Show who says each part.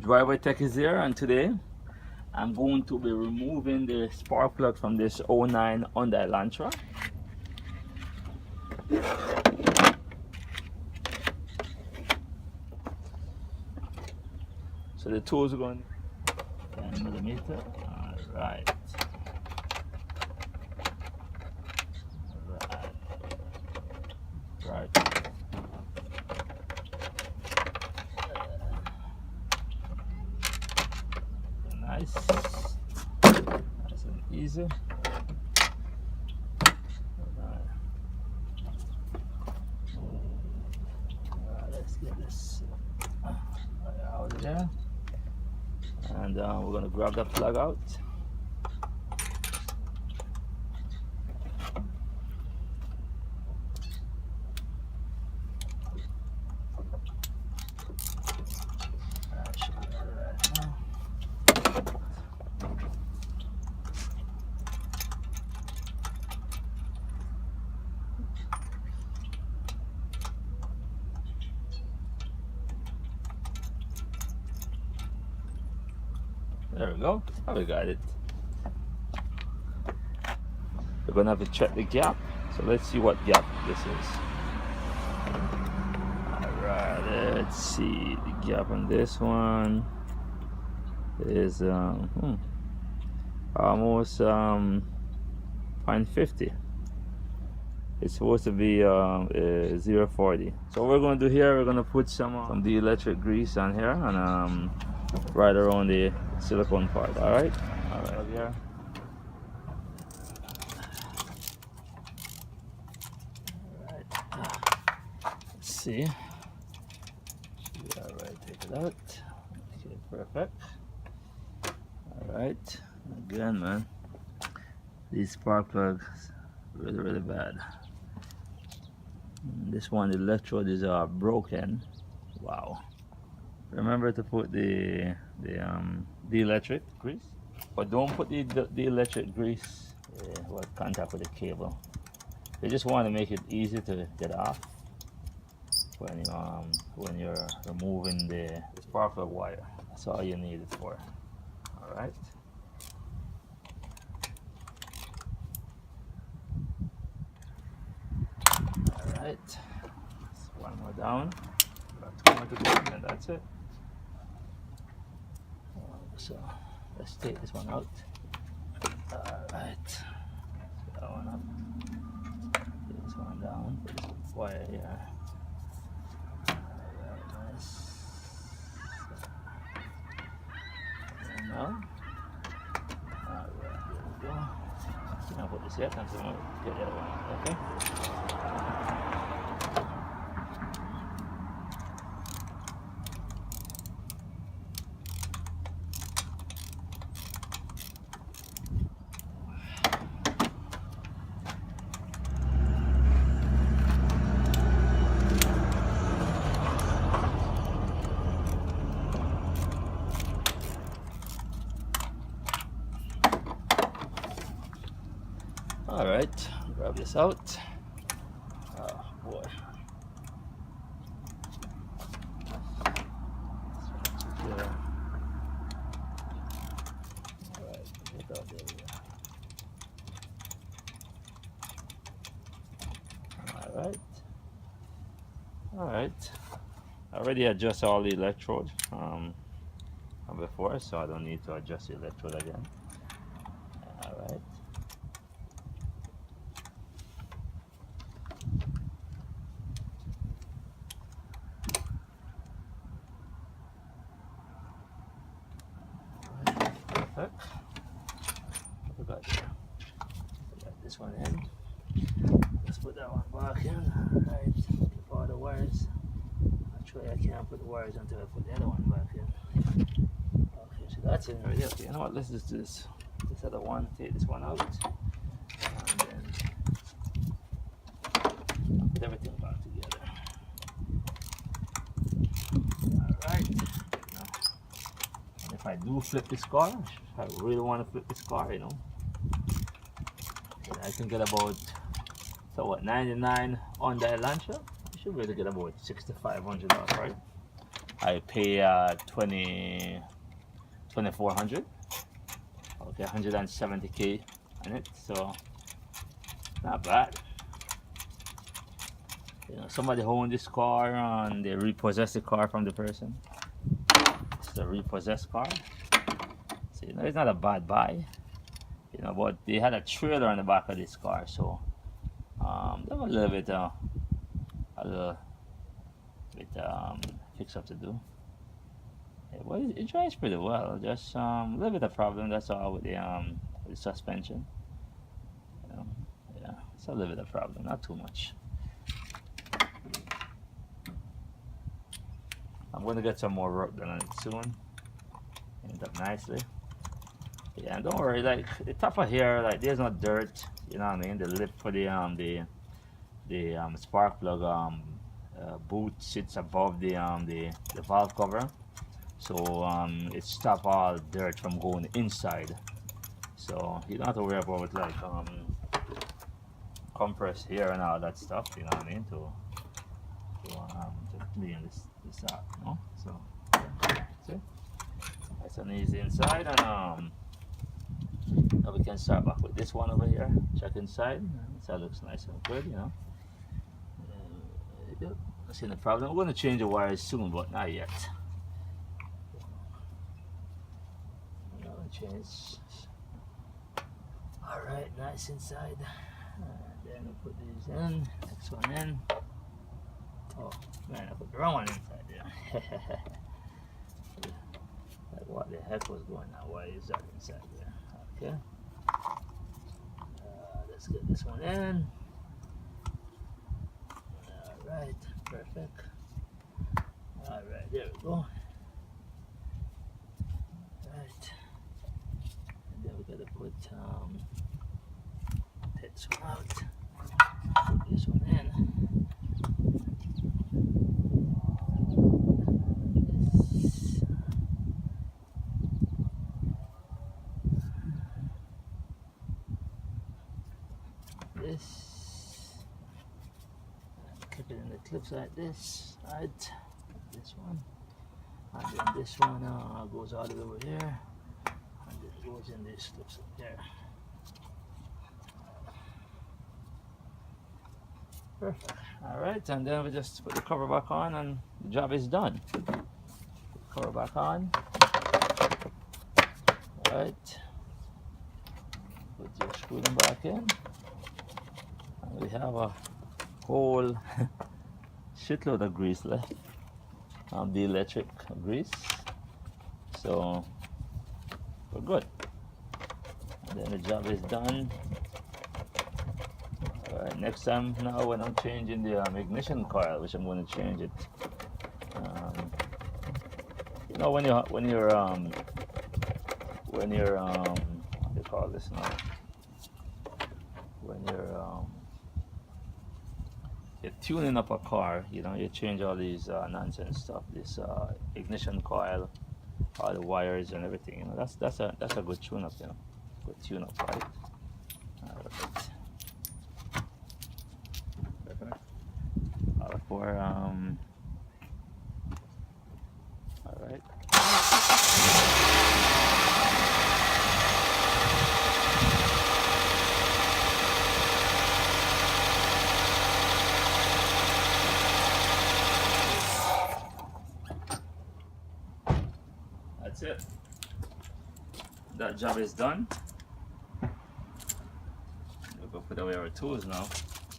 Speaker 1: Driver Tech is here, and today I'm going to be removing the spark plug from this '09 Hyundai Elantra. So the tools are going 10 millimeter. All right. Right. Nice. Nice and easy. Let's get this out of there. And we're going to grab that plug out. There we go. Oh, we got it. We're gonna have to check the gap. So let's see what gap this is. Alright, let's see. The gap on this one is almost 0.50. It's supposed to be 0.40. So what we're gonna do here, we're gonna put some dielectric grease on here and right around the silicone part. All right here. Let's see. All right, take it out. Okay, perfect. All right, again, man, these spark plugs really bad. This one, the electrode is broken. Wow. Remember to put the electric grease, but don't put the electric grease with contact with the cable. You just want to make it easy to get off when you're removing the spark plug wire. That's all you need it for. All right. All right. One more down. Got 2 more to go, and that's it. So let's take this one out. Alright. That one up. Take this one down. Put this wire here. Alright, nice. And now. Alright, there we go. I'm gonna put this here until I get the other one. Okay? All right, grab this out. Oh boy. Yeah. All right, get it out there. All right. All right. I already adjusted all the electrodes before, so I don't need to adjust the electrode again. All right. Perfect. We got this one in. Let's put that one back in. Alright, keep all the wires. Actually, I can't put the wires until I put the other one back in. Okay, so that's in already. Okay, you know what? Let's just do this. This other one, take this one out. And then put everything back together. Alright. And if I do flip this car, if I really want to flip this car, you know, I can get about, so what, 99 on the Elantra. You should really get about $6,500, right? I pay 2400. Okay, 170k on it, so not bad. You know, somebody owned this car and they repossessed the car from the person. It's a repossessed car. So, you know, it's not a bad buy. You know, but they had a trailer on the back of this car, so there was a little bit fix up to do. Yeah, well, it drives pretty well. Just a little bit of problem. That's all with the suspension. You know, yeah, it's a little bit of problem, not too much. I'm going to get some more work done on it soon. End up nicely. Yeah, and don't worry, like the top of here, like there's no dirt. You know what I mean? The lip for the spark plug boot sits above the valve cover, so it stops all dirt from going inside. So you don't have to worry about like compress here and all that stuff. You know what I mean? To clean this out, you know? So see, nice and easy inside, and now we can start back with this one over here. Check inside. Inside looks nice and good, you know. That's no problem. We're going to change the wires soon, but not yet. I'm going to change. Alright, nice inside. Then we'll put these in. Next one in. Oh man, I put the wrong one inside there. Like what the heck was going on? Why is that inside there? Okay. Let's get this one in. Alright, perfect. Alright, there we go. Right. And then we gotta put this one out. Put this one in. This. Keep it in the clips like this, right? This one, and then this one goes all the way over here, and then it goes in these clips up there. Perfect. All right, and then we just put the cover back on, and the job is done. Cover back on. All right. Put your screw them back in, and we have a whole shitload of grease left, the electric grease, so we're good. And then the job is done. Alright, next time now when I'm changing the ignition coil, which I'm going to change it, you know, when you're what do you call this now, when you're tuning up a car, you know, you change all these nonsense stuff, this ignition coil, all the wires and everything. You know, that's a good tune up, you know, good tune up, right? All right. For all right. That's it. That job is done. We'll go put away our tools now.